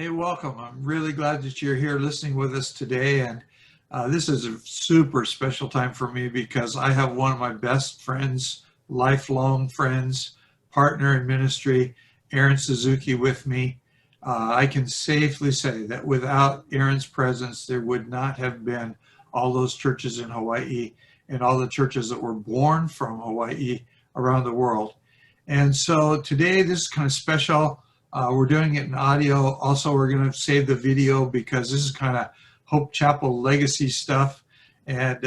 Hey, welcome. I'm really glad that you're here listening with us today. And this is a super special time for me because I have one of my best friends, lifelong friends, partner in ministry, Aaron Suzuki, with me. I can safely say that without Aaron's presence, there would not have been all those churches in Hawaii and all the churches that were born from Hawaii around the world. And so today, this is kind of special. We're doing it in audio. Also, we're going to save the video because this is kind of Hope Chapel legacy stuff. And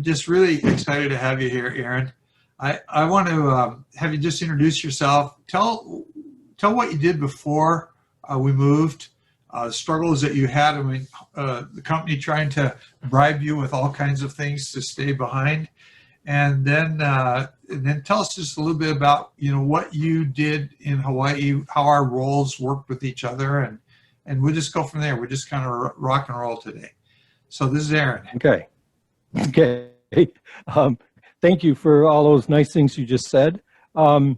just really excited to have you here, Aaron. I want to have you just introduce yourself. Tell what you did before we moved, struggles that you had. I mean, the company trying to bribe you with all kinds of things to stay behind. And then tell us just a little bit about what you did in Hawaii, how our roles worked with each other, and we'll just go from there. We're just kind of rock and roll today. So this is Aaron. Okay. Thank you for all those nice things you just said. I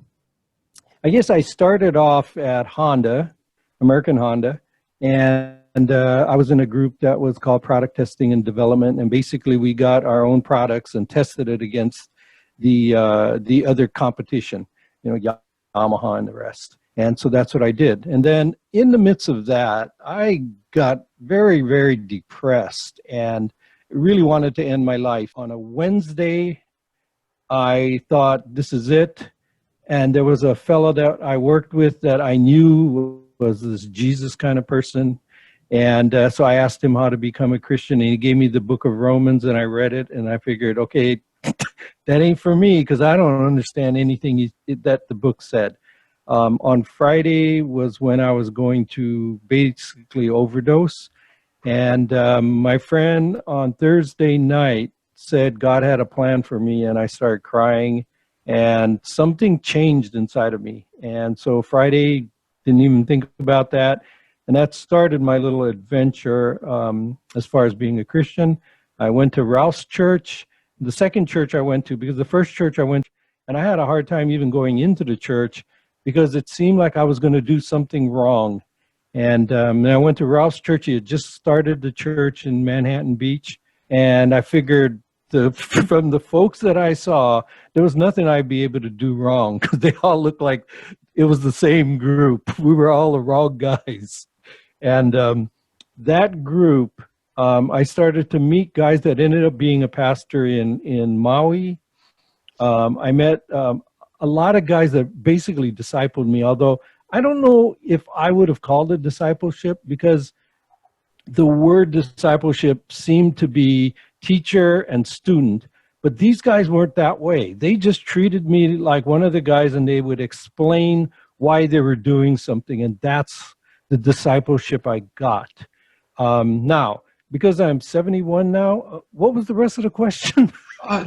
guess I started off at Honda, American Honda, and I was in a group that was called Product Testing and Development, and basically we got our own products and tested it against the other competition, Yamaha and the rest. And so that's what I did. And then in the midst of that, I got very, very depressed and really wanted to end my life. On a Wednesday, I thought, this is it. And there was a fellow that I worked with that I knew was this Jesus kind of person. And so I asked him how to become a Christian, and he gave me the book of Romans, and I read it, and I figured, okay, that ain't for me because I don't understand anything that the book said. On Friday was when I was going to basically overdose, and my friend on Thursday night said God had a plan for me, and I started crying, and something changed inside of me. And so Friday, didn't even think about that. And that started my little adventure as far as being a Christian. I went to Ralph's church, the second church I went to, because the first church I went to, and I had a hard time even going into the church because it seemed like I was going to do something wrong. And I went to Ralph's church. He had just started the church in Manhattan Beach. And I figured from the folks that I saw, there was nothing I'd be able to do wrong because they all looked like it was the same group. We were all the wrong guys. And that group, I started to meet guys that ended up being a pastor in Maui. I met a lot of guys that basically discipled me, although I don't know if I would have called it discipleship because the word discipleship seemed to be teacher and student, but these guys weren't that way. They just treated me like one of the guys, and they would explain why they were doing something, and that's the discipleship I got. Now, because I'm 71 now, what was the rest of the question?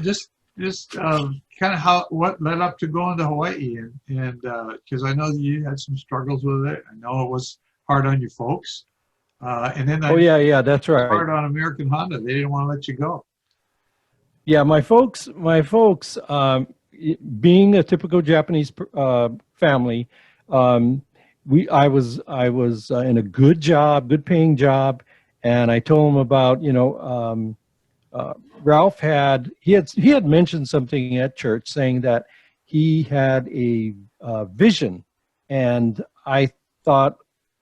Just kind of what led up to going to Hawaii, and because I know you had some struggles with it. I know it was hard on you folks. And then yeah, that's right. Hard on American Honda. They didn't want to let you go. Yeah, my folks, being a typical Japanese family, I was in a good job, good paying job, and I told him about Ralph had mentioned something at church saying that he had a vision, and I thought,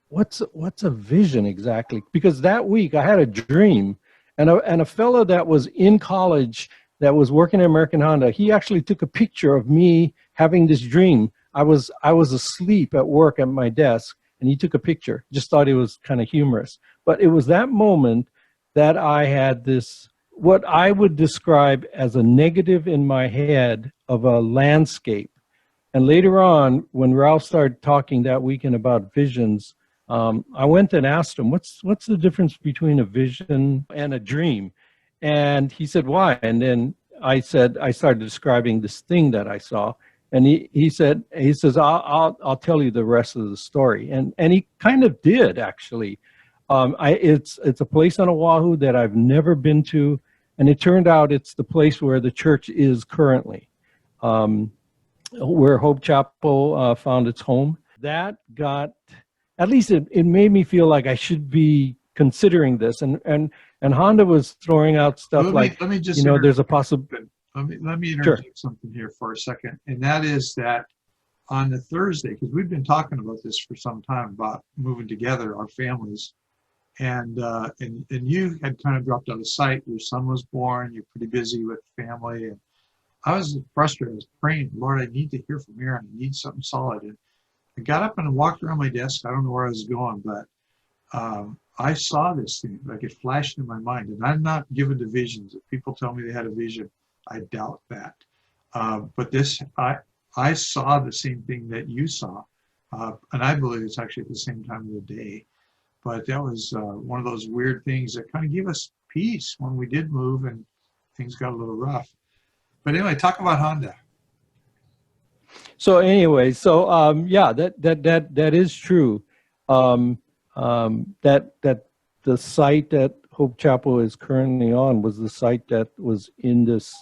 what's a vision exactly? Because that week I had a dream, and a fellow that was in college that was working at American Honda, he actually took a picture of me having this dream. I was asleep at work at my desk, and he took a picture. Just thought it was kind of humorous. But it was that moment that I had this, what I would describe as a negative in my head of a landscape. And later on, when Ralph started talking that weekend about visions, I went and asked him, what's the difference between a vision and a dream? And he said, why? And then I started describing this thing that I saw. And he says, I'll tell you the rest of the story. And he kind of did, actually. It's a place on Oahu that I've never been to. And it turned out it's the place where the church is currently, where Hope Chapel found its home. That got at least it made me feel like I should be considering this. And Honda was throwing out stuff like, let me just you know, there's a possible. let me Sure. interject something here for a second, and that is that on the Thursday, because we've been talking about this for some time about moving together, our families, and you had kind of dropped out of sight. Your son was born. You're pretty busy with family, and I was frustrated. I was praying, Lord, I need to hear from Aaron. I need something solid. And I got up and walked around my desk. I don't know where I was going, but I saw this thing, like it flashed in my mind. And I'm not given to visions. If people tell me they had a vision, I doubt that. But this, I saw the same thing that you saw. And I believe it's actually at the same time of the day. But that was one of those weird things that kind of gave us peace when we did move and things got a little rough. But anyway, talk about Honda. So anyway, so yeah, that is true. That the site that Hope Chapel is currently on was the site that was in this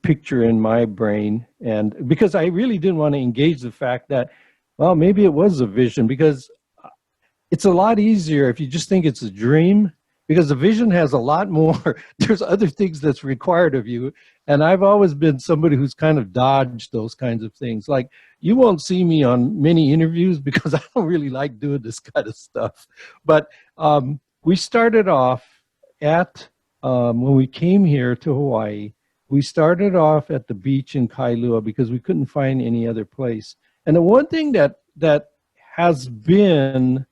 picture in my brain, and because I really didn't want to engage the fact that, well, maybe it was a vision, because it's a lot easier if you just think it's a dream, because the vision has a lot more. There's other things that's required of you. And I've always been somebody who's kind of dodged those kinds of things. Like, you won't see me on many interviews because I don't really like doing this kind of stuff. But we started off at, when we came here to Hawaii, we started off at the beach in Kailua because we couldn't find any other place. And the one thing that has been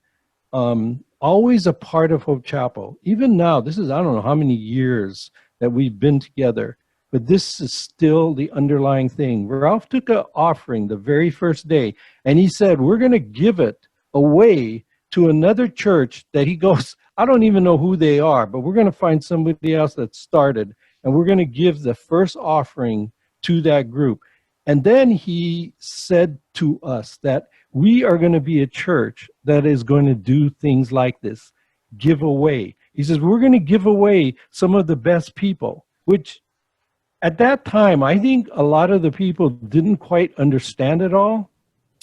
always a part of Hope Chapel, even now, this is, I don't know how many years that we've been together, but this is still the underlying thing. Ralph took an offering the very first day, and he said, we're going to give it away to another church that he goes, I don't even know who they are, but we're going to find somebody else that started, and we're going to give the first offering to that group. And then he said to us that we are going to be a church that is going to do things like this, give away. He says, we're going to give away some of the best people, which at that time, I think a lot of the people didn't quite understand it all,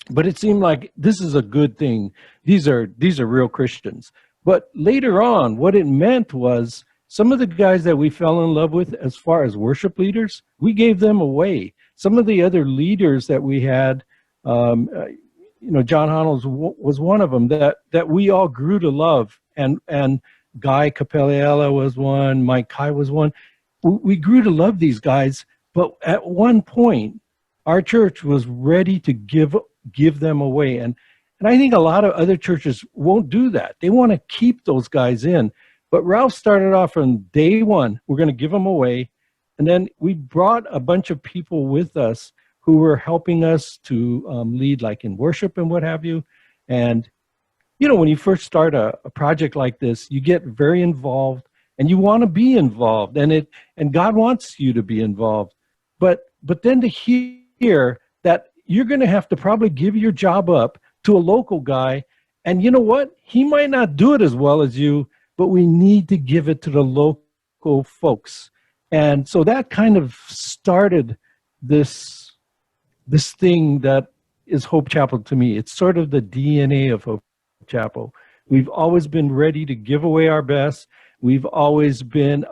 but it seemed like this is a good thing. These are real Christians. But later on, what it meant was some of the guys that we fell in love with as far as worship leaders, we gave them away. Some of the other leaders that we had, John Honnold was one of them that we all grew to love, and Guy Capelliella was one, Mike Kai was one. We grew to love these guys, but at one point, our church was ready to give them away, and I think a lot of other churches won't do that. They want to keep those guys in. But Ralph started off from day one, we're going to give them away. And then we brought a bunch of people with us who were helping us to lead, like in worship and what have you. And, when you first start a project like this, you get very involved and you want to be involved, and God wants you to be involved. But then to hear that you're going to have to probably give your job up to a local guy, and you know what? He might not do it as well as you, but we need to give it to the local folks. And so that kind of started this thing that is Hope Chapel to me. It's sort of the DNA of Hope Chapel. We've always been ready to give away our best. We've always been,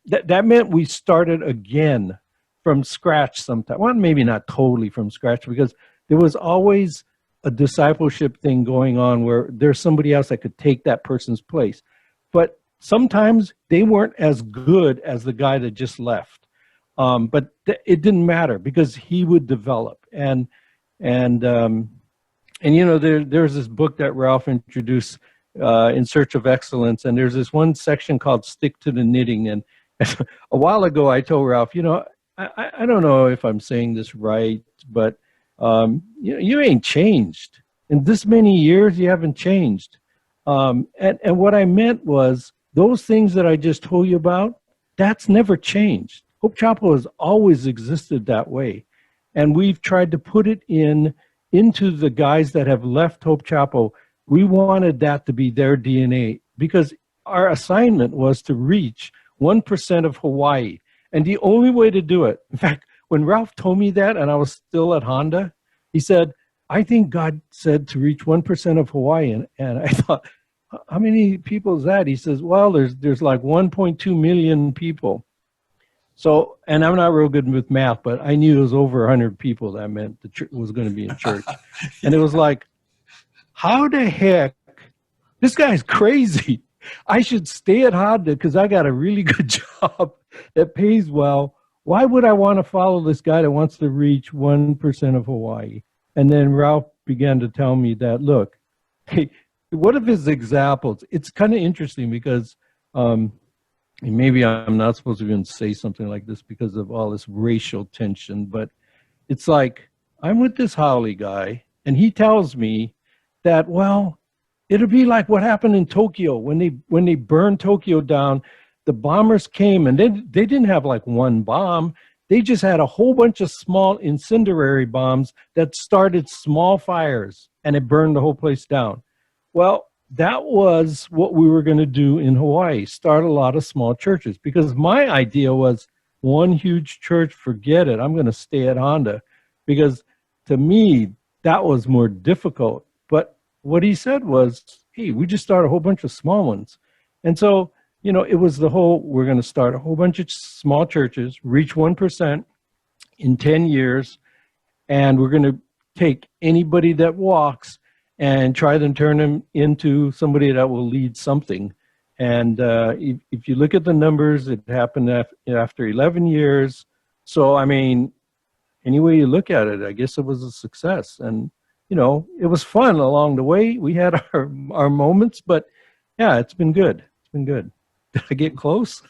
that meant we started again from scratch sometime. Well, maybe not totally from scratch, because there was always a discipleship thing going on where there's somebody else that could take that person's place. But sometimes they weren't as good as the guy that just left. But it didn't matter because he would develop. And there's this book that Ralph introduced, In Search of Excellence. And there's this one section called Stick to the Knitting. And a while ago, I told Ralph, I don't know if I'm saying this right, but you ain't changed. In this many years, you haven't changed. And what I meant was those things that I just told you about, that's never changed. Hope Chapel has always existed that way. And we've tried to put it into the guys that have left Hope Chapel. We wanted that to be their DNA because our assignment was to reach 1% of Hawaii. And the only way to do it, in fact, when Ralph told me that and I was still at Honda, he said, I think God said to reach 1% of Hawaii. And I thought, how many people is that? He says, well, there's like 1.2 million people. So, and I'm not real good with math, but I knew it was over 100 people. That meant the church was going to be in church. And it was like, how the heck? This guy's crazy. I should stay at Honda because I got a really good job that pays well. Why would I want to follow this guy that wants to reach 1% of Hawaii? And then Ralph began to tell me that, look, hey, one of his examples, it's kind of interesting because maybe I'm not supposed to even say something like this because of all this racial tension, but it's like I'm with this Howley guy, and he tells me that, well, it'll be like what happened in Tokyo when they burned Tokyo down. The bombers came, and they didn't have like one bomb. They just had a whole bunch of small incendiary bombs that started small fires, and it burned the whole place down. Well, that was what we were going to do in Hawaii, start a lot of small churches, because my idea was one huge church, forget it. I'm going to stay at Honda, because to me, that was more difficult. But what he said was, hey, we just start a whole bunch of small ones. And so, you know, it was the whole, we're going to start a whole bunch of small churches, reach 1% in 10 years, and we're going to take anybody that walks and try to turn them into somebody that will lead something. And if you look at the numbers, it happened after 11 years. So, I mean, any way you look at it, I guess it was a success. And, you know, it was fun along the way. We had our moments, but yeah, it's been good. It's been good. Did I get close?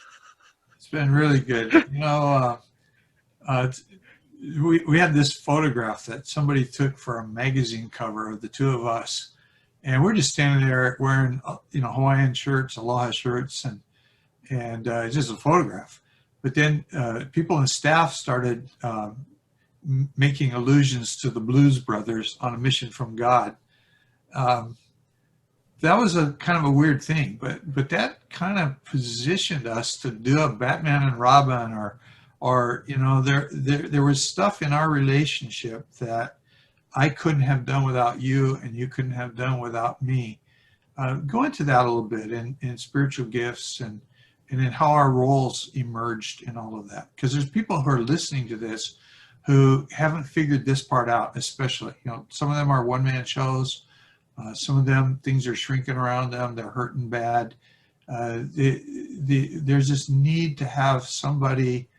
It's been really good. You know, we had this photograph that somebody took for a magazine cover of the two of us, and we're just standing there wearing, you know, Hawaiian shirts, aloha shirts, and it's just a photograph. But then people in staff started making allusions to the Blues Brothers on a mission from God. That was a kind of a weird thing, but that kind of positioned us to do a Batman and Robin, or you know, there was stuff in our relationship that I couldn't have done without you, and you couldn't have done without me. Go into that a little bit in spiritual gifts and in how our roles emerged in all of that, because there's people who are listening to this who haven't figured this part out, especially, you know, some of them are one-man shows. Some of them, things are shrinking around them. They're hurting bad. There's this need to have somebody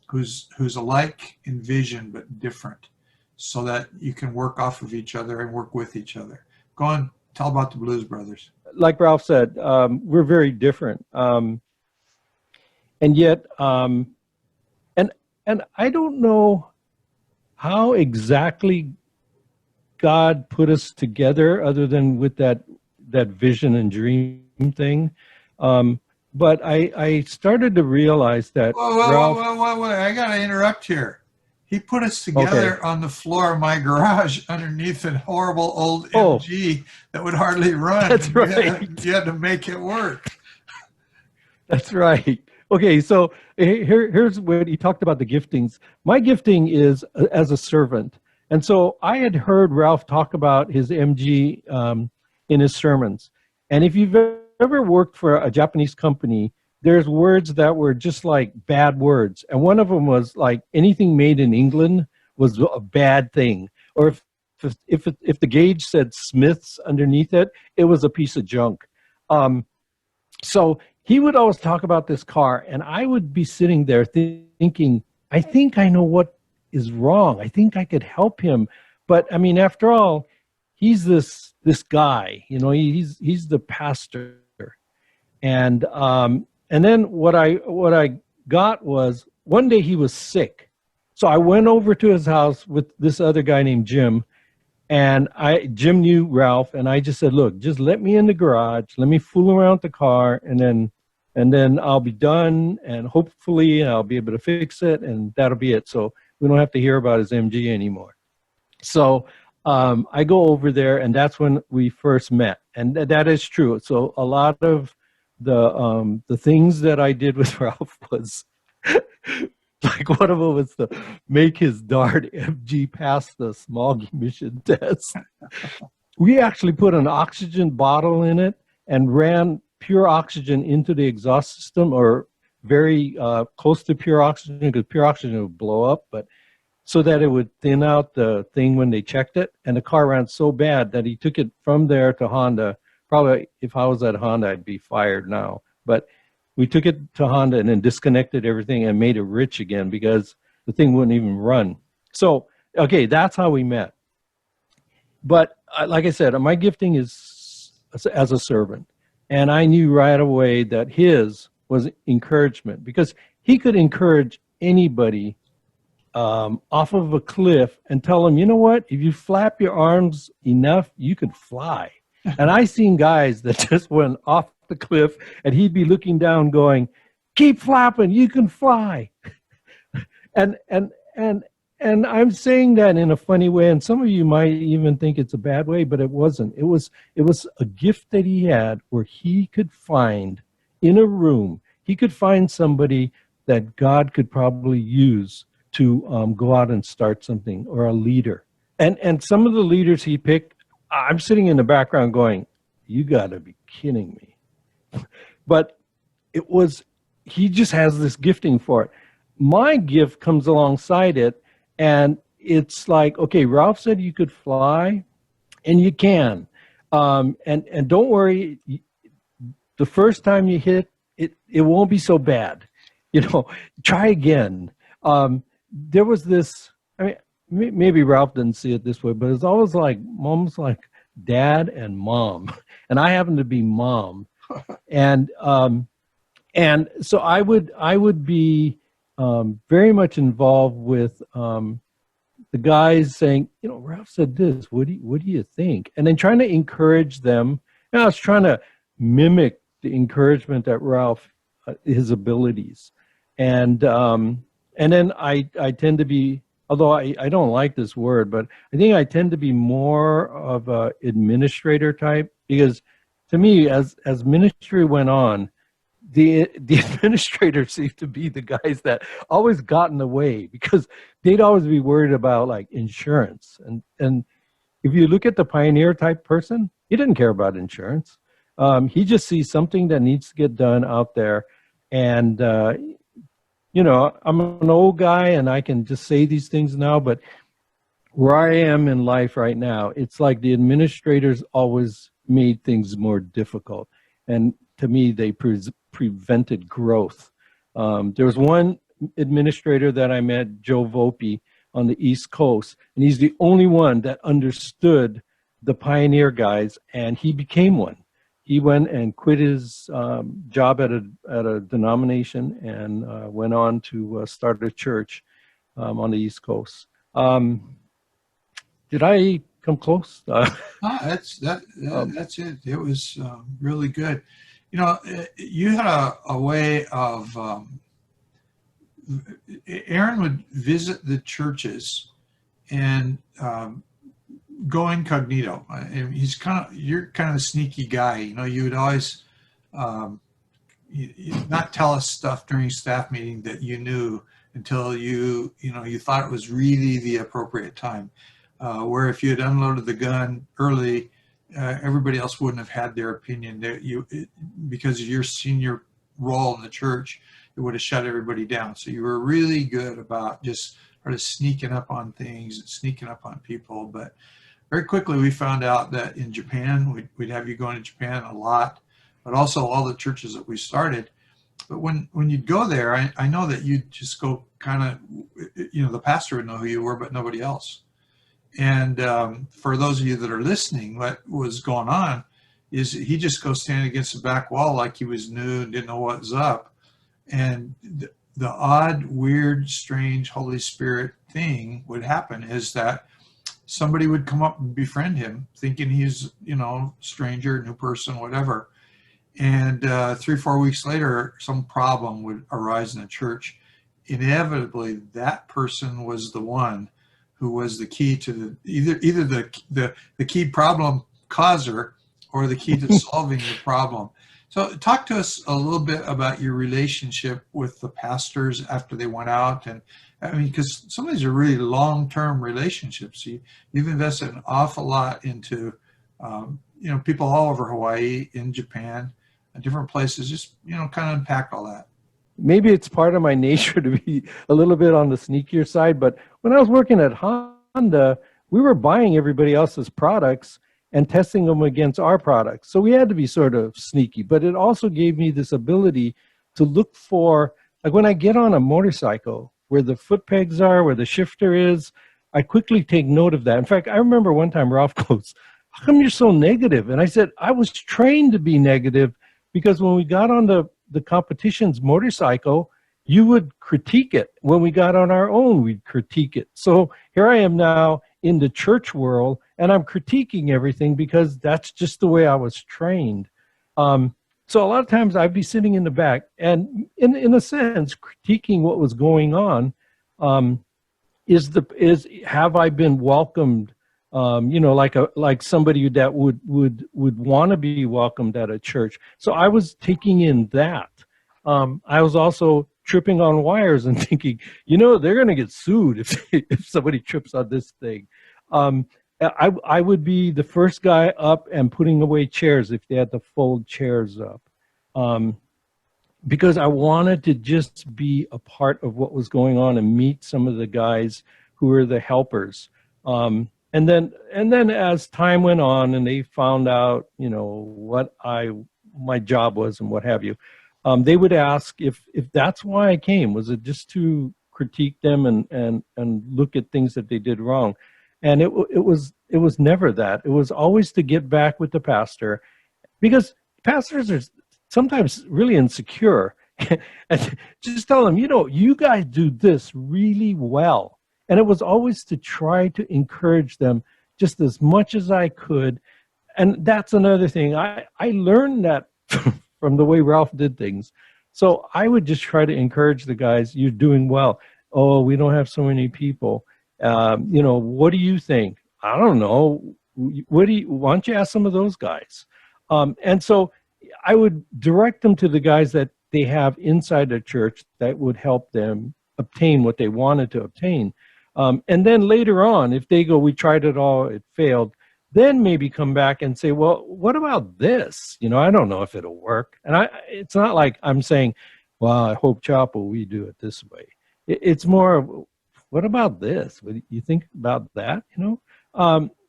who's alike in vision but different, so that you can work off of each other and work with each other. Go on, tell about the Blues Brothers. Like Ralph said, we're very different, and yet, and I don't know how exactly God put us together, other than with that vision and dream thing. But I started to realize that whoa, I gotta interrupt here. He put us together on the floor of my garage underneath a horrible old MG that would hardly run. That's right. You had to make it work. That's right. Okay, so here's what he talked about, the giftings. My gifting is as a servant. And so I had heard Ralph talk about his MG in his sermons. And if you've ever worked for a Japanese company, there's words that were just like bad words. And one of them was like anything made in England was a bad thing. Or if the gauge said Smiths underneath it, it was a piece of junk. So he would always talk about this car, and I would be sitting there thinking, I think I know what is wrong. I think I could help him. But I mean, after all, he's this guy, you know, he's the pastor. And then what I got was, one day he was sick. So I went over to his house with this other guy named Jim, and Jim knew Ralph, and I just said, look, just let me in the garage, let me fool around with the car, and then I'll be done, and hopefully I'll be able to fix it, and that'll be it. So we don't have to hear about his MG anymore. So I go over there, and that's when we first met, and that is true. So a lot of the things that I did with Ralph was like one of them was to make his Dart MG pass the smog emission test. We actually put an oxygen bottle in it and ran pure oxygen into the exhaust system, or very close to pure oxygen, because pure oxygen would blow up, but so that it would thin out the thing when they checked it. And the car ran so bad that he took it from there to Honda. Probably if I was at Honda, I'd be fired now. But we took it to Honda and then disconnected everything and made it rich again, because the thing wouldn't even run. So, okay, that's how we met. But like I said, my gifting is as a servant. And I knew right away that his was encouragement, because he could encourage anybody off of a cliff and tell them, you know what, if you flap your arms enough, you could fly. And I seen guys that just went off the cliff and he'd be looking down going, keep flapping, you can fly. and I'm saying that in a funny way, and some of you might even think it's a bad way, but it wasn't. It was a gift that he had, where he could find in a room, he could find somebody that God could probably use to go out and start something, or a leader. And some of the leaders he picked, I'm sitting in the background going, you gotta be kidding me. But he just has this gifting for it. My gift comes alongside it, and it's like, okay, Ralph said you could fly, and you can. And don't worry, the first time you hit, it won't be so bad. Try again. There was this, I mean, maybe Ralph didn't see it this way, but it's always like, mom's like dad and mom. And I happen to be mom. And so I would be very much involved with the guys saying, Ralph said this, what do you think? And then trying to encourage them. I was trying to mimic the encouragement that Ralph, his abilities. And then I tend to be, although I don't like this word, but I think I tend to be more of a administrator type, because to me, as ministry went on, the administrators seem to be the guys that always got in the way, because they'd always be worried about like insurance. And if you look at the pioneer type person, he didn't care about insurance. He just sees something that needs to get done out there. And, I'm an old guy and I can just say these things now, but where I am in life right now, it's like the administrators always made things more difficult. And to me, they prevented growth. There was one administrator that I met, Joe Volpe, on the East Coast, and he's the only one that understood the pioneer guys, and he became one. He went and quit his job at a denomination and went on to start a church on the East Coast. Did I come close? That's it. It was really good. You had a way of, Aaron would visit the churches and go incognito. And you're kind of a sneaky guy. You would always not tell us stuff during staff meeting that you knew until you thought it was really the appropriate time. Where if you had unloaded the gun early, everybody else wouldn't have had their opinion. Because of your senior role in the church, it would have shut everybody down. So you were really good about just sort of sneaking up on things and sneaking up on people. But very quickly we found out that in Japan, we'd have you going to Japan a lot, but also all the churches that we started. But when you'd go there, I know that you'd just go kind of, the pastor would know who you were, but nobody else. And for those of you that are listening, what was going on is he just goes standing against the back wall like he was new and didn't know what was up. And the odd, weird, strange Holy Spirit thing would happen is that somebody would come up and befriend him thinking he's, stranger, new person, whatever. And 3-4 weeks later, some problem would arise in the church. Inevitably, that person was the one who was the key to either the key problem causer or the key to solving the problem. So talk to us a little bit about your relationship with the pastors after they went out. And I mean, because some of these are really long-term relationships. You've invested an awful lot into, people all over Hawaii, in Japan, and different places. Just, kind of unpack all that. Maybe it's part of my nature to be a little bit on the sneakier side, but when I was working at Honda, we were buying everybody else's products and testing them against our products. So we had to be sort of sneaky, but it also gave me this ability to look for, like when I get on a motorcycle, where the foot pegs are, where the shifter is, I quickly take note of that. In fact, I remember one time Ralph goes, "How come you're so negative?" And I said, I was trained to be negative because when we got on the competition's motorcycle, you would critique it. When we got on our own, we'd critique it. So here I am now in the church world, and I'm critiquing everything because that's just the way I was trained. So a lot of times I'd be sitting in the back and in a sense, critiquing what was going on. Have I been welcomed? Like somebody that would want to be welcomed at a church. So I was taking in that. I was also tripping on wires and thinking, they're going to get sued if somebody trips on this thing. I would be the first guy up and putting away chairs if they had to fold chairs up, because I wanted to just be a part of what was going on and meet some of the guys who were the helpers. And then as time went on and they found out, what my job was and what have you, they would ask if that's why I came. Was it just to critique them and look at things that they did wrong? And it was never that. It was always to get back with the pastor, because pastors are sometimes really insecure. And just tell them, you guys do this really well. And it was always to try to encourage them just as much as I could. And that's another thing. I learned that from the way Ralph did things. So I would just try to encourage the guys, you're doing well. Oh, we don't have so many people. What do you think? I don't know. Why don't you ask some of those guys? And so I would direct them to the guys that they have inside the church that would help them obtain what they wanted to obtain. And then later on, if they go, we tried it all, it failed, then maybe come back and say, well, what about this? I don't know if it'll work. And it's not like I'm saying, well, at Hope Chapel, we do it this way. It's more of, what about this? What do you think about that?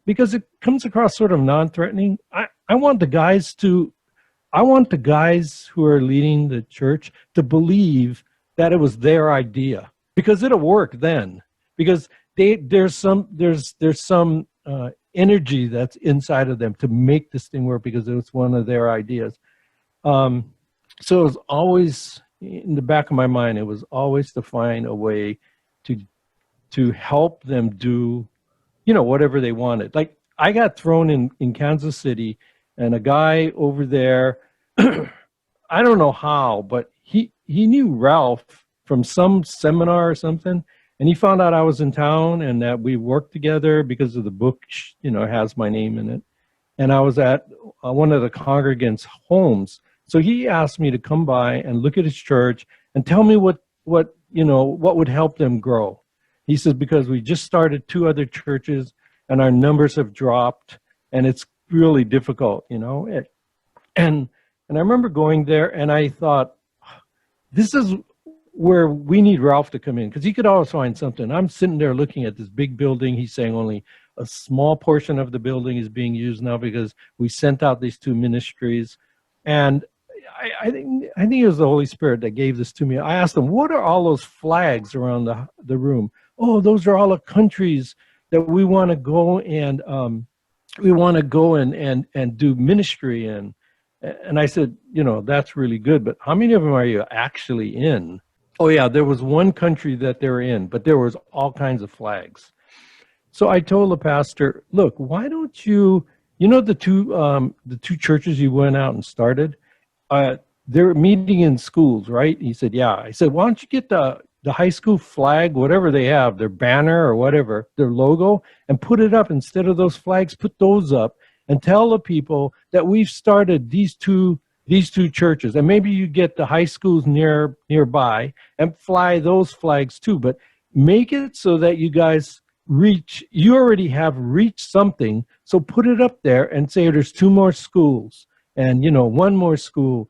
Because it comes across sort of non-threatening. I want the guys who are leading the church to believe that it was their idea, because it'll work then. Because there's some energy that's inside of them to make this thing work, because it was one of their ideas. So it was always in the back of my mind. It was always to find a way to help them do, whatever they wanted. Like I got thrown in Kansas City, and a guy over there, I don't know how, but he knew Ralph from some seminar or something. And he found out I was in town and that we worked together because of the book, has my name in it. And I was at one of the congregants' homes. So he asked me to come by and look at his church and tell me what would help them grow. He says, because we just started 2 other churches and our numbers have dropped and it's really difficult, And I remember going there and I thought, this is where we need Ralph to come in, because he could always find something. I'm sitting there looking at this big building. He's saying only a small portion of the building is being used now because we sent out these 2 ministries. And I think it was the Holy Spirit that gave this to me. I asked him, what are all those flags around the room? Oh, those are all the countries that we want to go and and do ministry in. And I said, that's really good, but how many of them are you actually in? Oh yeah, there was one country that they're in, but there was all kinds of flags. So I told the pastor, look, why don't you, the two churches you went out and started, they're meeting in schools, right? He said, yeah. I said, why don't you get the high school flag, whatever they have, their banner or whatever, their logo, and put it up instead of those flags, put those up and tell the people that we've started these 2 these two churches, and maybe you get the high schools nearby and fly those flags too, but make it so that you guys you already have reached something, so put it up there and say there's 2 more schools and 1 more school,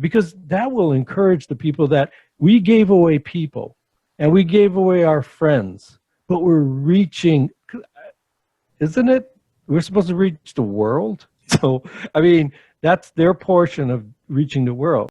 because that will encourage the people that we gave away people and we gave away our friends, but we're reaching, isn't it? We're supposed to reach the world. So, I mean, that's their portion of reaching the world.